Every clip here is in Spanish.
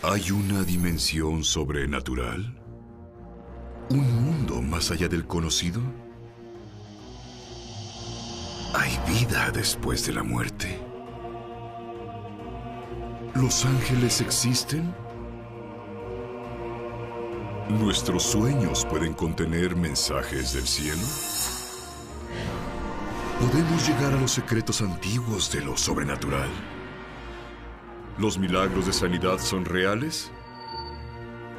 ¿Hay una dimensión sobrenatural? ¿Un mundo más allá del conocido? ¿Hay vida después de la muerte? ¿Los ángeles existen? ¿Nuestros sueños pueden contener mensajes del cielo? ¿Podemos llegar a los secretos antiguos de lo sobrenatural? ¿Los milagros de sanidad son reales?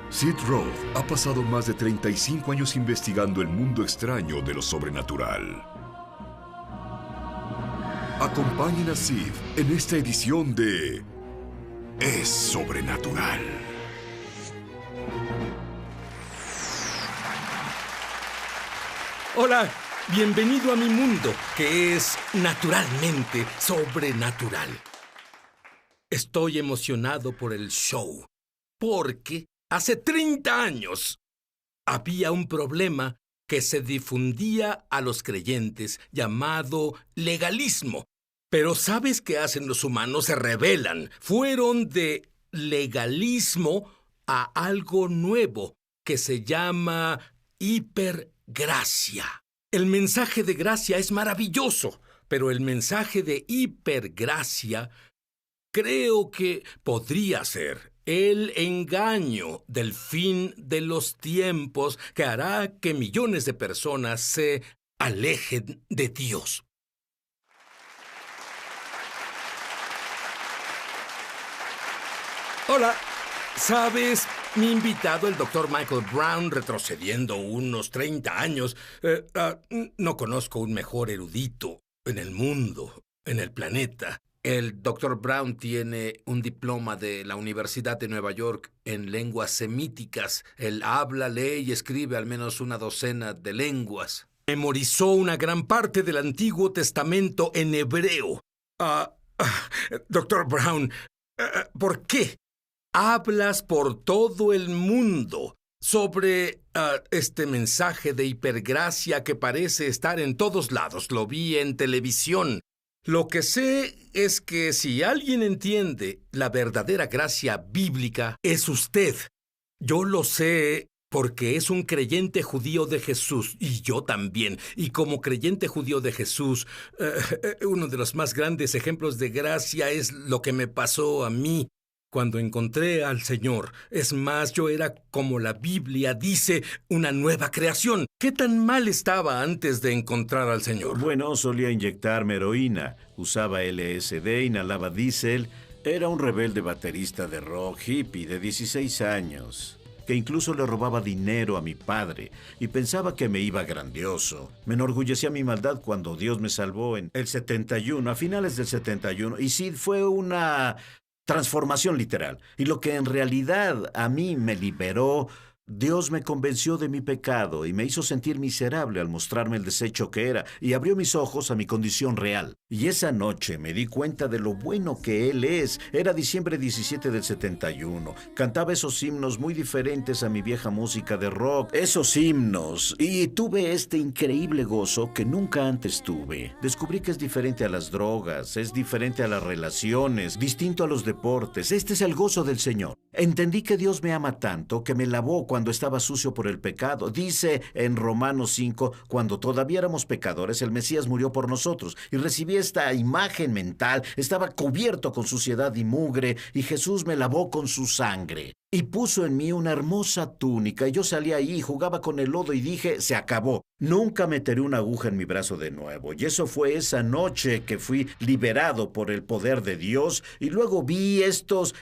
Sid Roth ha pasado más de 35 años investigando el mundo extraño de lo sobrenatural. Acompañen a Sid en esta edición de Es Sobrenatural. Hola, bienvenido a mi mundo, que es naturalmente sobrenatural. Estoy emocionado por el show, porque hace 30 años había un problema que se difundía a los creyentes llamado legalismo. Pero ¿sabes qué hacen los humanos? Se rebelan. Fueron de legalismo a algo nuevo que se llama hipergracia. El mensaje de gracia es maravilloso, pero el mensaje de hipergracia creo que podría ser el engaño del fin de los tiempos que hará que millones de personas se alejen de Dios. Hola, ¿sabes? Mi invitado, el Dr. Michael Brown, retrocediendo unos 30 años, no conozco un mejor erudito en el mundo, en el planeta. El Dr. Brown tiene un diploma de la Universidad de Nueva York en lenguas semíticas. Él habla, lee y escribe al menos una docena de lenguas. Memorizó una gran parte del Antiguo Testamento en hebreo. Dr. Brown, ¿por qué hablas por todo el mundo sobre este mensaje de hipergracia que parece estar en todos lados? Lo vi en televisión. Lo que sé es que si alguien entiende la verdadera gracia bíblica, es usted. Yo lo sé porque es un creyente judío de Jesús, y yo también. Y como creyente judío de Jesús, uno de los más grandes ejemplos de gracia es lo que me pasó a mí cuando encontré al Señor. Es más, yo era, como la Biblia dice, una nueva creación. ¿Qué tan mal estaba antes de encontrar al Señor? Bueno, solía inyectarme heroína, usaba LSD, inhalaba diésel. Era un rebelde baterista de rock hippie de 16 años, que incluso le robaba dinero a mi padre y pensaba que me iba grandioso. Me enorgullecía mi maldad cuando Dios me salvó en el 71, a finales del 71, y sí, fue una transformación literal. Y lo que en realidad a mí me liberó, Dios me convenció de mi pecado y me hizo sentir miserable al mostrarme el desecho que era, y abrió mis ojos a mi condición real. Y esa noche me di cuenta de lo bueno que Él es. Era diciembre 17 del 71. Cantaba esos himnos muy diferentes a mi vieja música de rock. Esos himnos. Y tuve este increíble gozo que nunca antes tuve. Descubrí que es diferente a las drogas, es diferente a las relaciones, distinto a los deportes. Este es el gozo del Señor. Entendí que Dios me ama tanto que me lavó cuando estaba sucio por el pecado. Dice en Romanos 5, cuando todavía éramos pecadores, el Mesías murió por nosotros. Y recibí esta imagen mental. Estaba cubierto con suciedad y mugre, y Jesús me lavó con su sangre. Y puso en mí una hermosa túnica, y yo salí ahí, jugaba con el lodo y dije, se acabó. Nunca meteré una aguja en mi brazo de nuevo. Y eso fue esa noche que fui liberado por el poder de Dios, y luego vi estos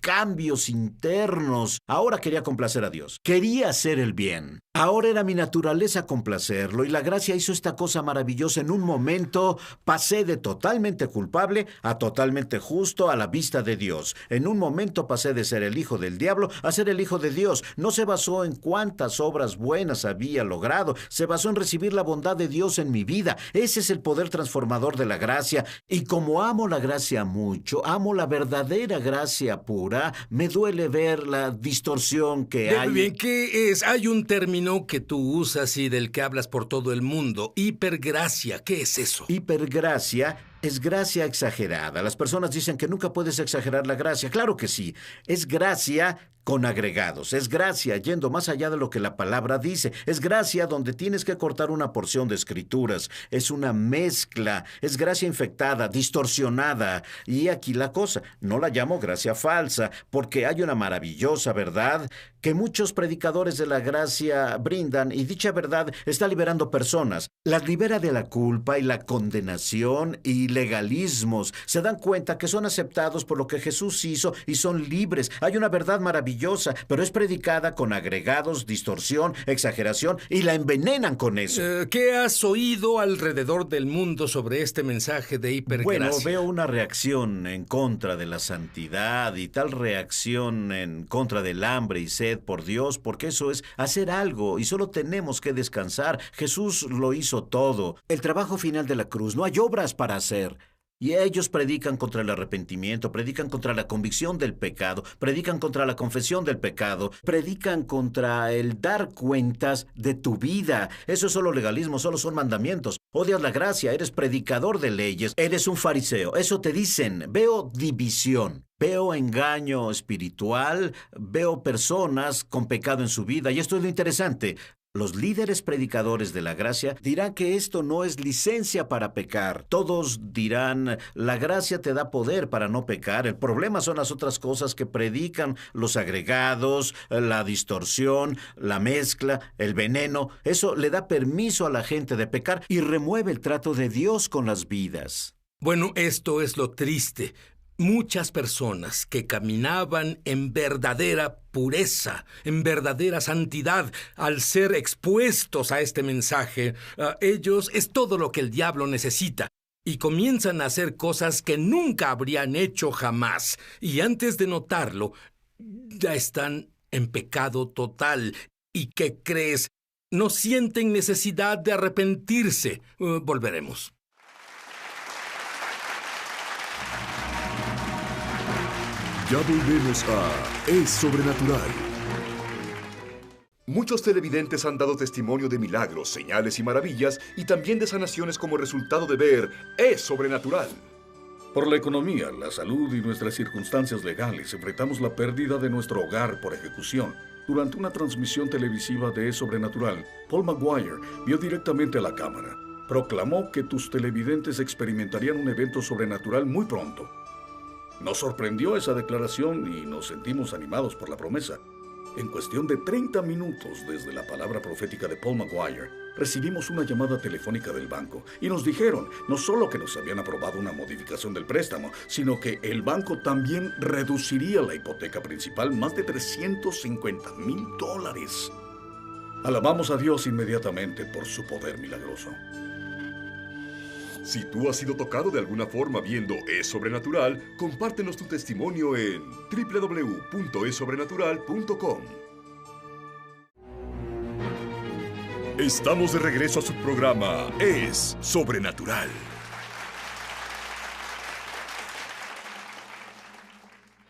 cambios internos. Ahora quería complacer a Dios. Quería hacer el bien. Ahora era mi naturaleza complacerlo, y la gracia hizo esta cosa maravillosa. En un momento pasé de totalmente culpable a totalmente justo a la vista de Dios. En un momento pasé de ser el hijo del diablo a ser el hijo de Dios. No se basó en cuántas obras buenas había logrado, se basó en recibir la bondad de Dios en mi vida. Ese es el poder transformador de la gracia. Y como amo la gracia mucho, amo la verdadera gracia pura, me duele ver la distorsión que hay. Bien, ¿qué es? Hay un término que tú usas y del que hablas por todo el mundo, hipergracia. ¿Qué es eso? Hipergracia es gracia exagerada. Las personas dicen que nunca puedes exagerar la gracia. Claro que sí. Es gracia con agregados. Es gracia yendo más allá de lo que la palabra dice. Es gracia donde tienes que cortar una porción de escrituras. Es una mezcla. Es gracia infectada, distorsionada. Y aquí la cosa. No la llamo gracia falsa, porque hay una maravillosa verdad que muchos predicadores de la gracia brindan, y dicha verdad está liberando personas. Las libera de la culpa y la condenación y legalismos. Se dan cuenta que son aceptados por lo que Jesús hizo y son libres. Hay una verdad maravillosa, pero es predicada con agregados, distorsión, exageración, y la envenenan con eso. ¿Qué has oído alrededor del mundo sobre este mensaje de hipergracia? Bueno, veo una reacción en contra de la santidad y tal reacción en contra del hambre y sed por Dios, porque eso es hacer algo y solo tenemos que descansar. Jesús lo hizo todo. El trabajo final de la cruz, no hay obras para hacer. Y ellos predican contra el arrepentimiento, predican contra la convicción del pecado, predican contra la confesión del pecado, predican contra el dar cuentas de tu vida. Eso es solo legalismo, solo son mandamientos. Odias la gracia, eres predicador de leyes, eres un fariseo. Eso te dicen. Veo división, veo engaño espiritual, veo personas con pecado en su vida. Y esto es lo interesante. Los líderes predicadores de la gracia dirán que esto no es licencia para pecar. Todos dirán, la gracia te da poder para no pecar. El problema son las otras cosas que predican, los agregados, la distorsión, la mezcla, el veneno. Eso le da permiso a la gente de pecar y remueve el trato de Dios con las vidas. Bueno, esto es lo triste. Muchas personas que caminaban en verdadera pureza, en verdadera santidad, al ser expuestos a este mensaje, ellos es todo lo que el diablo necesita. Y comienzan a hacer cosas que nunca habrían hecho jamás. Y antes de notarlo, ya están en pecado total. ¿Y qué crees? No sienten necesidad de arrepentirse. Volveremos. Ya volvemos a Es Sobrenatural. Muchos televidentes han dado testimonio de milagros, señales y maravillas, y también de sanaciones como resultado de ver Es Sobrenatural. Por la economía, la salud y nuestras circunstancias legales, enfrentamos la pérdida de nuestro hogar por ejecución. Durante una transmisión televisiva de Es Sobrenatural, Paul Maguire vio directamente a la cámara. Proclamó que tus televidentes experimentarían un evento sobrenatural muy pronto. Nos sorprendió esa declaración y nos sentimos animados por la promesa. En cuestión de 30 minutos desde la palabra profética de Paul Maguire, recibimos una llamada telefónica del banco y nos dijeron no solo que nos habían aprobado una modificación del préstamo, sino que el banco también reduciría la hipoteca principal más de $350,000. Alabamos a Dios inmediatamente por su poder milagroso. Si tú has sido tocado de alguna forma viendo Es Sobrenatural, compártenos tu testimonio en www.esobrenatural.com. Estamos de regreso a su programa Es Sobrenatural.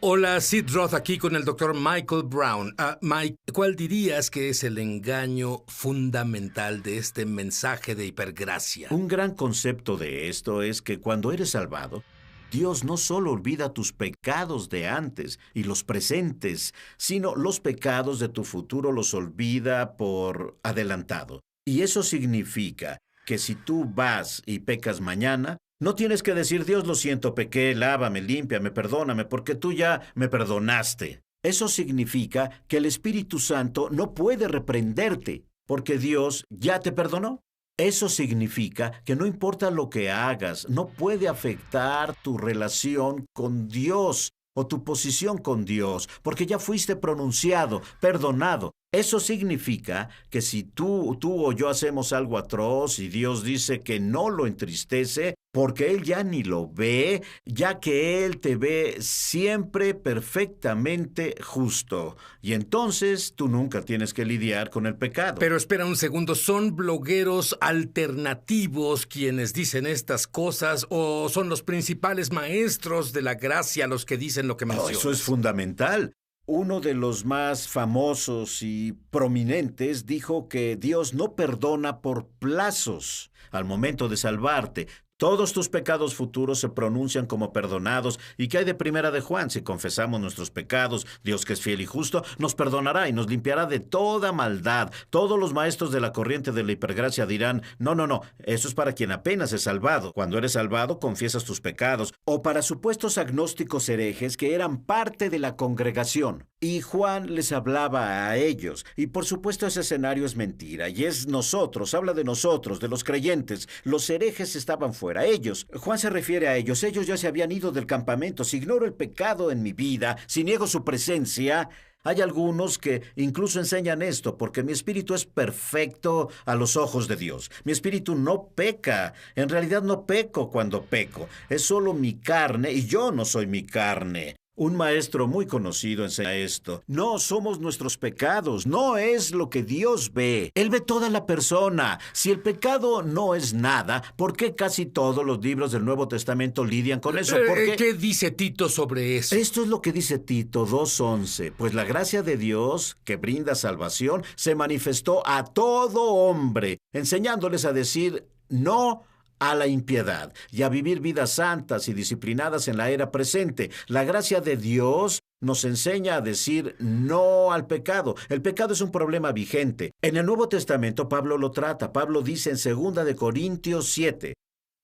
Hola, Sid Roth aquí con el Dr. Michael Brown. Mike, ¿cuál dirías que es el engaño fundamental de este mensaje de hipergracia? Un gran concepto de esto es que cuando eres salvado, Dios no solo olvida tus pecados de antes y los presentes, sino los pecados de tu futuro los olvida por adelantado. Y eso significa que si tú vas y pecas mañana, no tienes que decir, Dios, lo siento, pequé, lávame, límpiame, perdóname, porque tú ya me perdonaste. Eso significa que el Espíritu Santo no puede reprenderte, porque Dios ya te perdonó. Eso significa que no importa lo que hagas, no puede afectar tu relación con Dios o tu posición con Dios, porque ya fuiste pronunciado, perdonado. Eso significa que si tú o yo hacemos algo atroz y Dios dice que no lo entristece, porque Él ya ni lo ve, ya que Él te ve siempre perfectamente justo. Y entonces tú nunca tienes que lidiar con el pecado. Pero espera un segundo, ¿son blogueros alternativos quienes dicen estas cosas o son los principales maestros de la gracia los que dicen lo que mencionas? Eso es fundamental. Uno de los más famosos y prominentes dijo que Dios no perdona por plazos al momento de salvarte. Todos tus pecados futuros se pronuncian como perdonados. ¿Y qué hay de Primera de Juan? Si confesamos nuestros pecados, Dios, que es fiel y justo, nos perdonará y nos limpiará de toda maldad. Todos los maestros de la corriente de la hipergracia dirán, no, eso es para quien apenas es salvado. Cuando eres salvado, confiesas tus pecados. O para supuestos agnósticos herejes que eran parte de la congregación. Y Juan les hablaba a ellos. Y por supuesto ese escenario es mentira. Y es nosotros, habla de nosotros, de los creyentes. Los herejes estaban fuera. Ellos, Juan se refiere a ellos. Ellos ya se habían ido del campamento. Si ignoro el pecado en mi vida, si niego su presencia... Hay algunos que incluso enseñan esto, porque mi espíritu es perfecto a los ojos de Dios. Mi espíritu no peca. En realidad no peco cuando peco. Es solo mi carne y yo no soy mi carne. Un maestro muy conocido enseña esto. No somos nuestros pecados, no es lo que Dios ve. Él ve toda la persona. Si el pecado no es nada, ¿por qué casi todos los libros del Nuevo Testamento lidian con eso? ¿Qué dice Tito sobre eso? Esto es lo que dice Tito 2:11. Pues la gracia de Dios, que brinda salvación, se manifestó a todo hombre, enseñándoles a decir no a la impiedad y a vivir vidas santas y disciplinadas en la era presente. La gracia de Dios nos enseña a decir no al pecado. El pecado es un problema vigente. En el Nuevo Testamento Pablo lo trata. Pablo dice en 2 de Corintios 7,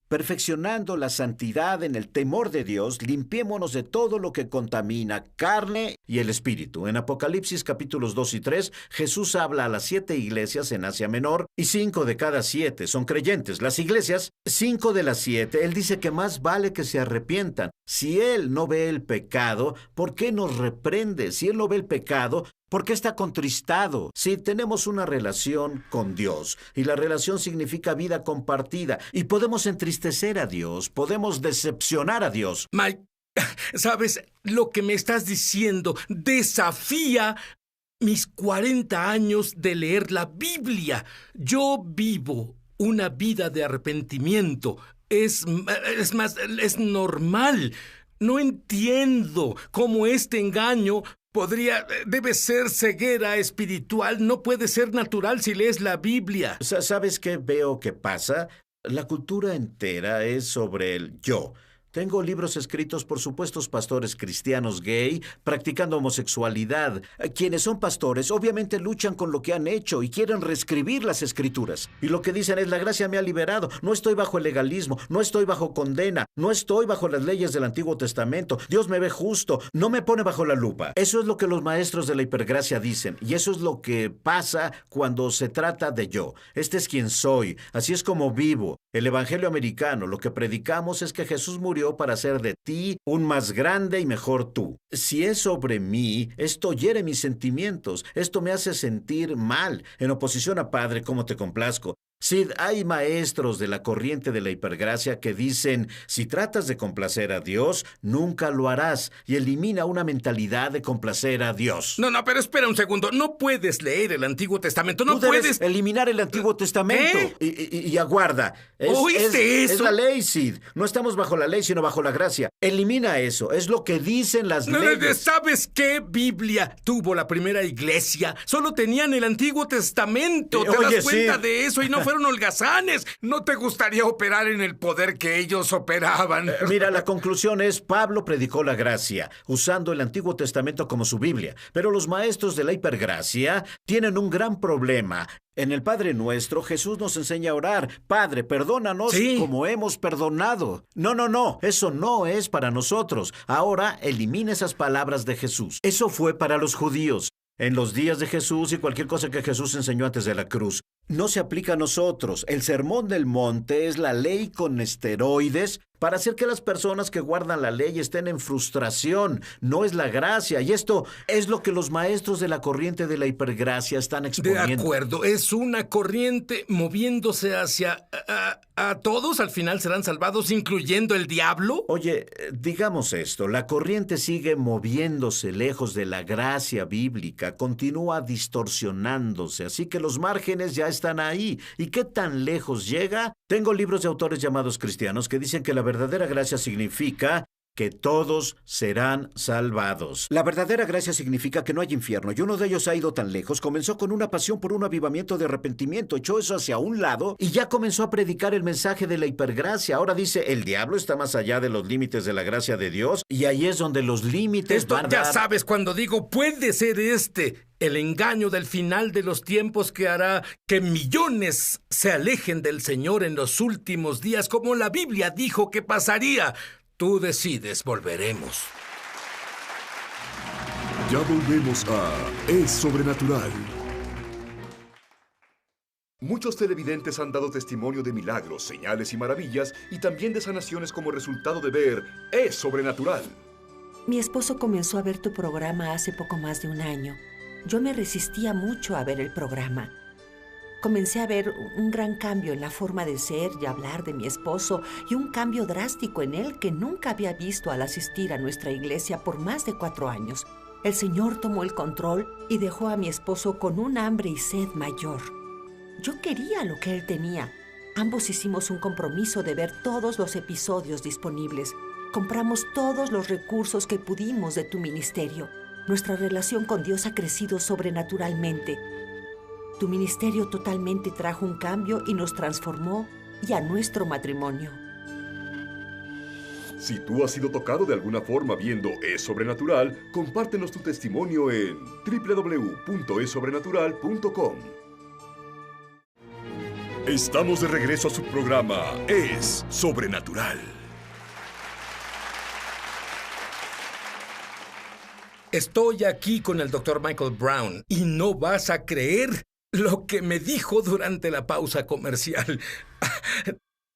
perfeccionando la santidad en el temor de Dios, limpiémonos de todo lo que contamina carne y el espíritu. En Apocalipsis capítulos 2 y 3, Jesús habla a las 7 iglesias en Asia Menor y 5 de cada 7 son creyentes. Las iglesias, 5 de las 7, Él dice que más vale que se arrepientan. Si Él no ve el pecado, ¿por qué nos reprende? Si Él no ve el pecado, ¿por qué está contristado? Si tenemos una relación con Dios, y la relación significa vida compartida, y podemos entristecer a Dios, podemos decepcionar a Dios. Mike, ¿sabes? Lo que me estás diciendo desafía mis 40 años de leer la Biblia. Yo vivo una vida de arrepentimiento. Es normal. No entiendo cómo este engaño debe ser ceguera espiritual, no puede ser natural si lees la Biblia. ¿Sabes qué veo que pasa? La cultura entera es sobre el yo. Tengo libros escritos por supuestos pastores cristianos gay practicando homosexualidad. Quienes son pastores obviamente luchan con lo que han hecho y quieren reescribir las escrituras. Y lo que dicen es, la gracia me ha liberado, no estoy bajo el legalismo, no estoy bajo condena, no estoy bajo las leyes del Antiguo Testamento, Dios me ve justo, no me pone bajo la lupa. Eso es lo que los maestros de la hipergracia dicen, y eso es lo que pasa cuando se trata de yo. Este es quien soy, así es como vivo. El evangelio americano, lo que predicamos es que Jesús murió para hacer de ti un más grande y mejor tú. Si es sobre mí, esto hiere mis sentimientos, esto me hace sentir mal. En oposición a Padre, ¿cómo te complazco? Sid, hay maestros de la corriente de la hipergracia que dicen, si tratas de complacer a Dios, nunca lo harás, y elimina una mentalidad de complacer a Dios. No, pero espera un segundo. No puedes leer el Antiguo Testamento. No Tú debes puedes eliminar el Antiguo Testamento. Y aguarda. ¿Oíste eso? Es la ley, Sid. No estamos bajo la ley, sino bajo la gracia. Elimina eso. Es lo que dicen las leyes. ¿Sabes qué Biblia tuvo la primera iglesia? Solo tenían el Antiguo Testamento. ¿Te das cuenta de eso? Y no fueron holgazanes. ¿No te gustaría operar en el poder que ellos operaban? Mira, la conclusión es, Pablo predicó la gracia, usando el Antiguo Testamento como su Biblia. Pero los maestros de la hipergracia tienen un gran problema. En el Padre Nuestro, Jesús nos enseña a orar. Padre, perdónanos como hemos perdonado. No, eso no es para nosotros. Ahora, elimina esas palabras de Jesús. Eso fue para los judíos. En los días de Jesús y cualquier cosa que Jesús enseñó antes de la cruz. No se aplica a nosotros. El Sermón del Monte es la ley con esteroides para hacer que las personas que guardan la ley estén en frustración. No es la gracia. Y esto es lo que los maestros de la corriente de la hipergracia están exponiendo. De acuerdo. Es una corriente moviéndose hacia... ¿A todos al final serán salvados, incluyendo el diablo? Oye, digamos esto. La corriente sigue moviéndose lejos de la gracia bíblica. Continúa distorsionándose. Así que los márgenes ya están ahí. ¿Y qué tan lejos llega? Tengo libros de autores llamados cristianos que dicen que la verdadera gracia significa que todos serán salvados. La verdadera gracia significa que no hay infierno, y uno de ellos ha ido tan lejos. Comenzó con una pasión por un avivamiento de arrepentimiento, echó eso hacia un lado y ya comenzó a predicar el mensaje de la hipergracia. Ahora dice, el diablo está más allá de los límites de la gracia de Dios, y ahí es donde los límites Esto van a ya dar... sabes cuando digo, puede ser el engaño del final de los tiempos que hará que millones se alejen del Señor en los últimos días, como la Biblia dijo que pasaría. Tú decides, volveremos. Ya volvemos a Es Sobrenatural. Muchos televidentes han dado testimonio de milagros, señales y maravillas, y también de sanaciones como resultado de ver Es Sobrenatural. Mi esposo comenzó a ver tu programa hace poco más de un año. Yo me resistía mucho a ver el programa. Comencé a ver un gran cambio en la forma de ser y hablar de mi esposo y un cambio drástico en él que nunca había visto al asistir a nuestra iglesia por más de 4 años. El Señor tomó el control y dejó a mi esposo con un hambre y sed mayor. Yo quería lo que él tenía. Ambos hicimos un compromiso de ver todos los episodios disponibles. Compramos todos los recursos que pudimos de tu ministerio. Nuestra relación con Dios ha crecido sobrenaturalmente. Tu ministerio totalmente trajo un cambio y nos transformó y a nuestro matrimonio. Si tú has sido tocado de alguna forma viendo Es Sobrenatural, compártenos tu testimonio en www.esobrenatural.com. Estamos de regreso a su programa Es Sobrenatural. Estoy aquí con el Dr. Michael Brown y no vas a creer lo que me dijo durante la pausa comercial.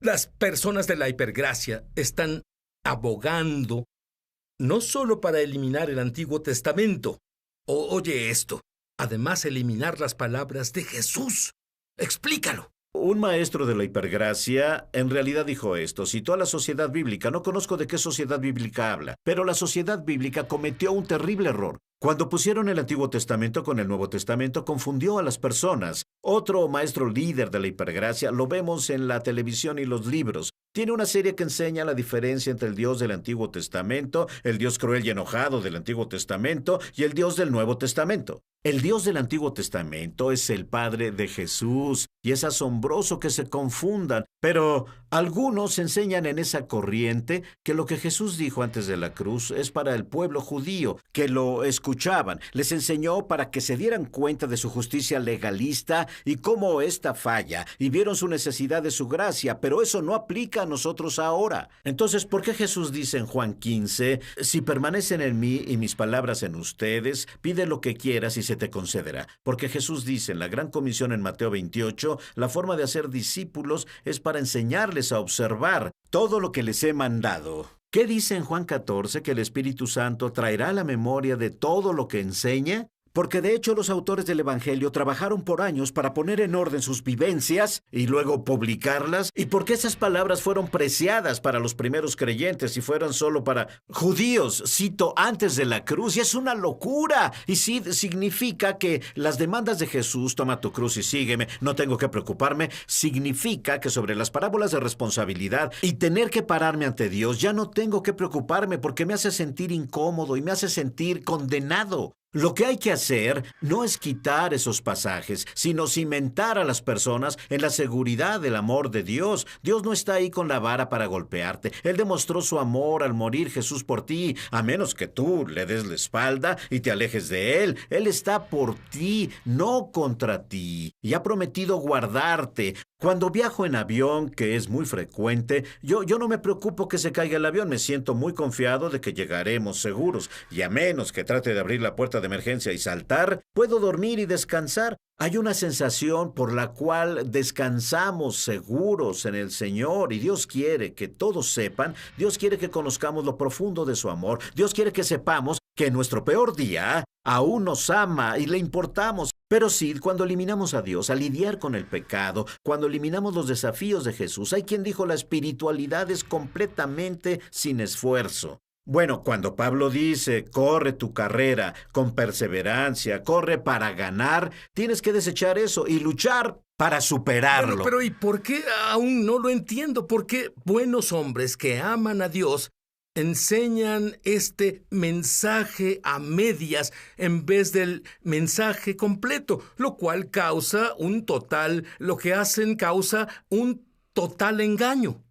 Las personas de la hipergracia están abogando no solo para eliminar el Antiguo Testamento. Oye esto, además eliminar las palabras de Jesús. Explícalo. Un maestro de la hipergracia en realidad dijo esto, citó a la sociedad bíblica. No conozco de qué sociedad bíblica habla, pero la sociedad bíblica cometió un terrible error. Cuando pusieron el Antiguo Testamento con el Nuevo Testamento, confundió a las personas. Otro maestro líder de la hipergracia, lo vemos en la televisión y los libros. Tiene una serie que enseña la diferencia entre el Dios del Antiguo Testamento, el Dios cruel y enojado del Antiguo Testamento y el Dios del Nuevo Testamento. El Dios del Antiguo Testamento es el Padre de Jesús, y es asombroso que se confundan, pero algunos enseñan en esa corriente que lo que Jesús dijo antes de la cruz es para el pueblo judío, que lo escuchaban. Les enseñó para que se dieran cuenta de su justicia legalista y cómo ésta falla, y vieron su necesidad de su gracia, pero eso no aplica a nosotros ahora. Entonces, ¿por qué Jesús dice en Juan 15, si permanecen en mí y mis palabras en ustedes, pide lo que quieras y se te concederá? Porque Jesús dice en la Gran Comisión en Mateo 28, la forma de hacer discípulos es para enseñarles a observar todo lo que les he mandado. ¿Qué dice en Juan 14? Que el Espíritu Santo traerá la memoria de todo lo que enseña. Porque de hecho los autores del Evangelio trabajaron por años para poner en orden sus vivencias y luego publicarlas, y porque esas palabras fueron preciadas para los primeros creyentes y fueron solo para judíos, cito, antes de la cruz, y es una locura. Y sí significa que las demandas de Jesús, toma tu cruz y sígueme, no tengo que preocuparme, significa que sobre las parábolas de responsabilidad y tener que pararme ante Dios, ya no tengo que preocuparme porque me hace sentir incómodo y me hace sentir condenado. Lo que hay que hacer no es quitar esos pasajes, sino cimentar a las personas en la seguridad del amor de Dios. Dios no está ahí con la vara para golpearte. Él demostró su amor al morir Jesús por ti, a menos que tú le des la espalda y te alejes de Él. Él está por ti, no contra ti, y ha prometido guardarte. Cuando viajo en avión, que es muy frecuente, yo no me preocupo que se caiga el avión. Me siento muy confiado de que llegaremos seguros. Y a menos que trate de abrir la puerta de emergencia y saltar, puedo dormir y descansar. Hay una sensación por la cual descansamos seguros en el Señor, y Dios quiere que todos sepan, Dios quiere que conozcamos lo profundo de su amor, Dios quiere que sepamos que en nuestro peor día aún nos ama y le importamos. Pero sí, cuando eliminamos a Dios, a lidiar con el pecado, cuando eliminamos los desafíos de Jesús, hay quien dijo la espiritualidad es completamente sin esfuerzo. Bueno, cuando Pablo dice, corre tu carrera con perseverancia, corre para ganar, tienes que desechar eso y luchar para superarlo. Pero ¿y por qué aún no lo entiendo? ¿Por qué buenos hombres que aman a Dios enseñan este mensaje a medias en vez del mensaje completo, lo cual causa un total engaño.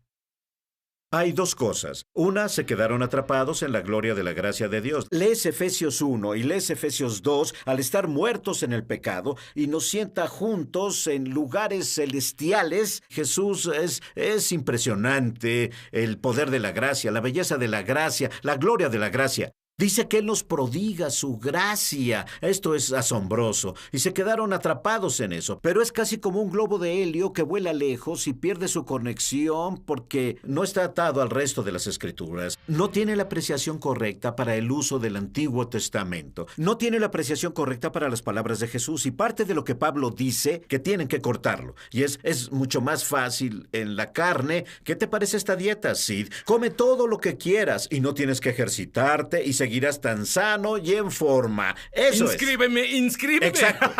Hay dos cosas. Una, se quedaron atrapados en la gloria de la gracia de Dios. Lees Efesios 1 y lees Efesios 2 al estar muertos en el pecado y nos sienta juntos en lugares celestiales. Jesús es impresionante, el poder de la gracia, la belleza de la gracia, la gloria de la gracia. Dice que Él nos prodiga su gracia. Esto es asombroso. Y se quedaron atrapados en eso. Pero es casi como un globo de helio que vuela lejos y pierde su conexión porque no está atado al resto de las Escrituras. No tiene la apreciación correcta para el uso del Antiguo Testamento. No tiene la apreciación correcta para las palabras de Jesús. Y parte de lo que Pablo dice, que tienen que cortarlo. Y es mucho más fácil en la carne. ¿Qué te parece esta dieta, Sid? Come todo lo que quieras y no tienes que ejercitarte y seguirás tan sano y en forma. Eso inscríbeme. Exacto.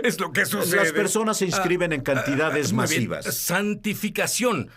Es lo que sucede. Las personas se inscriben en cantidades masivas. Santificación.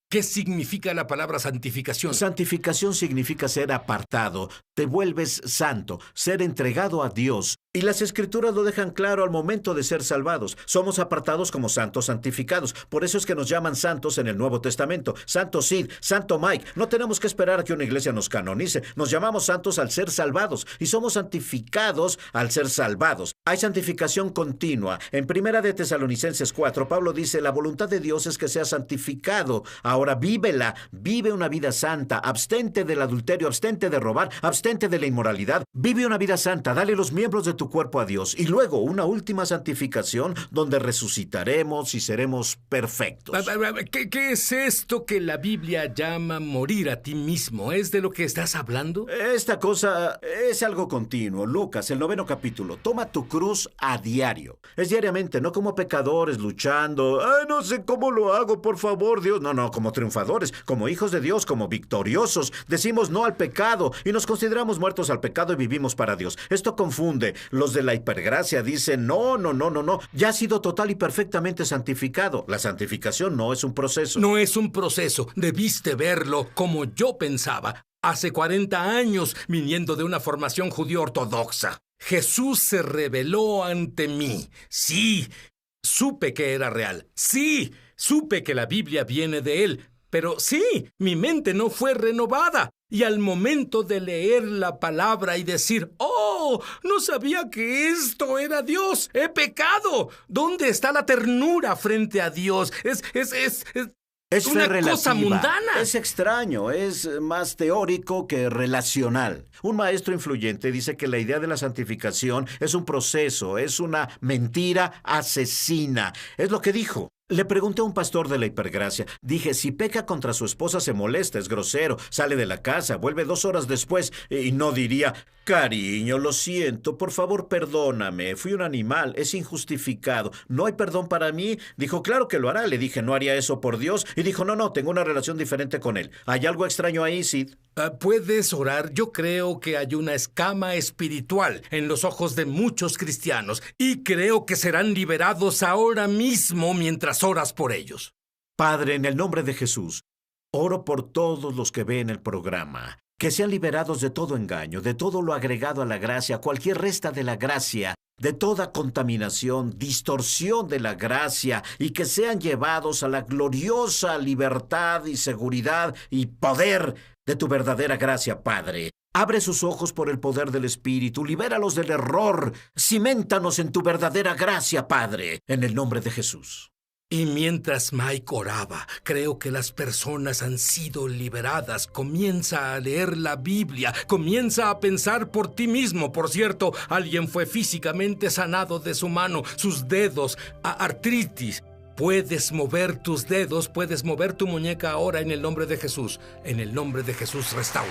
¿Qué significa la palabra santificación? Santificación significa ser apartado. Te vuelves santo, ser entregado a Dios. Y las Escrituras lo dejan claro al momento de ser salvados. Somos apartados como santos santificados. Por eso es que nos llaman santos en el Nuevo Testamento. Santo Sid, Santo Mike. No tenemos que esperar a que una iglesia nos canonice. Nos llamamos santos al ser salvados. Y somos santificados al ser salvados. Hay santificación continua. En 1 de Tesalonicenses 4, Pablo dice, la voluntad de Dios es que sea santificado. Ahora vívela. Vive una vida santa. Abstente del adulterio, abstente de robar, abstente de la inmoralidad. Vive una vida santa. Dale los miembros de tu cuerpo a Dios y luego una última santificación donde resucitaremos y seremos perfectos. ¿Qué es esto que la Biblia llama morir a ti mismo? ¿Es de lo que estás hablando? Esta cosa es algo continuo. Lucas, el 9º capítulo. Toma tu cruz a diario. Es diariamente, no como pecadores luchando. Ay, no sé cómo lo hago, por favor, Dios. No, como triunfadores, como hijos de Dios, como victoriosos. Decimos no al pecado y nos consideramos muertos al pecado y vivimos para Dios. Esto confunde. Los de la hipergracia dicen, no. Ya ha sido total y perfectamente santificado. La santificación no es un proceso. No es un proceso. Debiste verlo como yo pensaba. Hace 40 años, viniendo de una formación judío ortodoxa. Jesús se reveló ante mí. Sí, supe que era real. Sí, supe que la Biblia viene de él. Pero sí, mi mente no fue renovada. Y al momento de leer la palabra y decir, ¡oh! No sabía que esto era Dios. ¡He pecado! ¿Dónde está la ternura frente a Dios? Es una cosa mundana. Es extraño, es más teórico que relacional. Un maestro influyente dice que la idea de la santificación es un proceso, es una mentira asesina. Es lo que dijo. Le pregunté a un pastor de la hipergracia. Dije, si peca contra su esposa se molesta, es grosero, sale de la casa, vuelve 2 horas después y no diría, cariño, lo siento, por favor perdóname, fui un animal, es injustificado, ¿no hay perdón para mí? Dijo, claro que lo hará. Le dije, ¿no haría eso por Dios? Y dijo, no, tengo una relación diferente con él. ¿Hay algo extraño ahí, Sid? Puedes orar. Yo creo que hay una escama espiritual en los ojos de muchos cristianos y creo que serán liberados ahora mismo mientras oras por ellos. Padre, en el nombre de Jesús, oro por todos los que ven el programa, que sean liberados de todo engaño, de todo lo agregado a la gracia, cualquier resta de la gracia, de toda contaminación, distorsión de la gracia, y que sean llevados a la gloriosa libertad y seguridad y poder de tu verdadera gracia, Padre. Abre sus ojos por el poder del Espíritu, libéralos del error, ciméntanos en tu verdadera gracia, Padre, en el nombre de Jesús. Y mientras Mike oraba, creo que las personas han sido liberadas. Comienza a leer la Biblia, comienza a pensar por ti mismo. Por cierto, alguien fue físicamente sanado de su mano, sus dedos, artritis. Puedes mover tus dedos, puedes mover tu muñeca ahora en el nombre de Jesús. En el nombre de Jesús, restaura.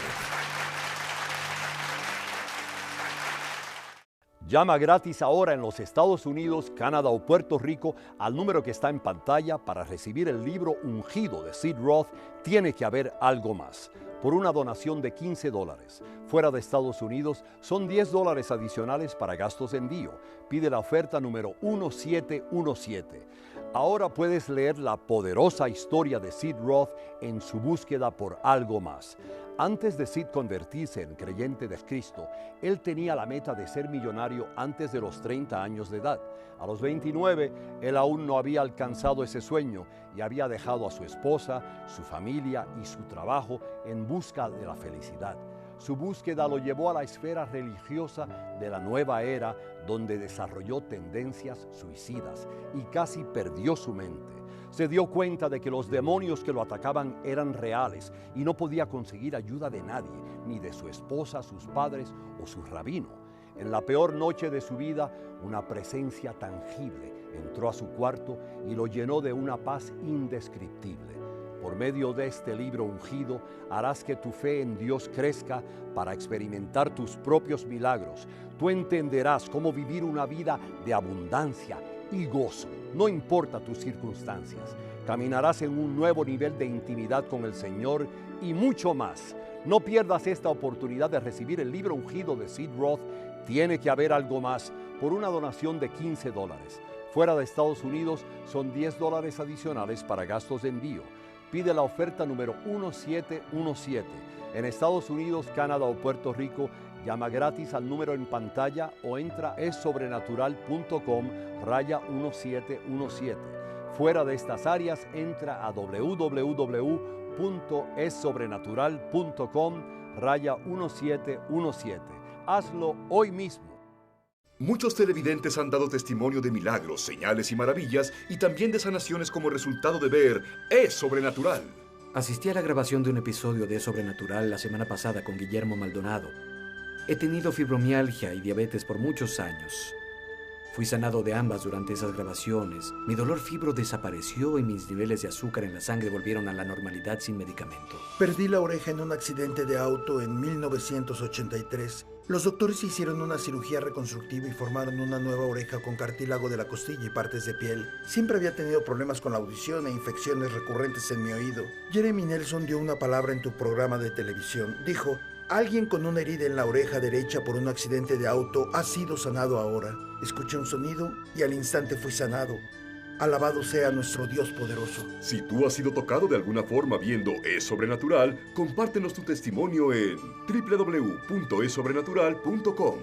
Llama gratis ahora en los Estados Unidos, Canadá o Puerto Rico al número que está en pantalla para recibir el libro ungido de Sid Roth. Tiene que haber algo más. Por una donación de $15. Fuera de Estados Unidos son $10 adicionales para gastos de envío. Pide la oferta número 1717. Ahora puedes leer la poderosa historia de Sid Roth en su búsqueda por algo más. Antes de Sid convertirse en creyente de Cristo, él tenía la meta de ser millonario antes de los 30 años de edad. A los 29, él aún no había alcanzado ese sueño y había dejado a su esposa, su familia y su trabajo en busca de la felicidad. Su búsqueda lo llevó a la esfera religiosa de la nueva era, donde desarrolló tendencias suicidas y casi perdió su mente. Se dio cuenta de que los demonios que lo atacaban eran reales y no podía conseguir ayuda de nadie, ni de su esposa, sus padres o su rabino. En la peor noche de su vida, una presencia tangible entró a su cuarto y lo llenó de una paz indescriptible. Por medio de este libro ungido, harás que tu fe en Dios crezca para experimentar tus propios milagros. Tú entenderás cómo vivir una vida de abundancia y gozo, no importa tus circunstancias. Caminarás en un nuevo nivel de intimidad con el Señor y mucho más. No pierdas esta oportunidad de recibir el libro ungido de Sid Roth. Tiene que haber algo más, por una donación de $15. Fuera de Estados Unidos son $10 adicionales para gastos de envío. Pide la oferta número 1717. En Estados Unidos, Canadá o Puerto Rico, llama gratis al número en pantalla o entra a esobrenatural.com/1717. Fuera de estas áreas, entra a www.esobrenatural.com/1717. Hazlo hoy mismo. Muchos televidentes han dado testimonio de milagros, señales y maravillas, y también de sanaciones como resultado de ver Es Sobrenatural. Asistí a la grabación de un episodio de Es Sobrenatural la semana pasada con Guillermo Maldonado. He tenido fibromialgia y diabetes por muchos años. Fui sanado de ambas durante esas grabaciones. Mi dolor fibro desapareció y mis niveles de azúcar en la sangre volvieron a la normalidad sin medicamento. Perdí la oreja en un accidente de auto en 1983. Los doctores hicieron una cirugía reconstructiva y formaron una nueva oreja con cartílago de la costilla y partes de piel. Siempre había tenido problemas con la audición e infecciones recurrentes en mi oído. Jeremy Nelson dio una palabra en tu programa de televisión. Dijo: alguien con una herida en la oreja derecha por un accidente de auto ha sido sanado ahora. Escuché un sonido y al instante fui sanado. Alabado sea nuestro Dios poderoso. Si tú has sido tocado de alguna forma viendo Es Sobrenatural, compártenos tu testimonio en www.esobrenatural.com.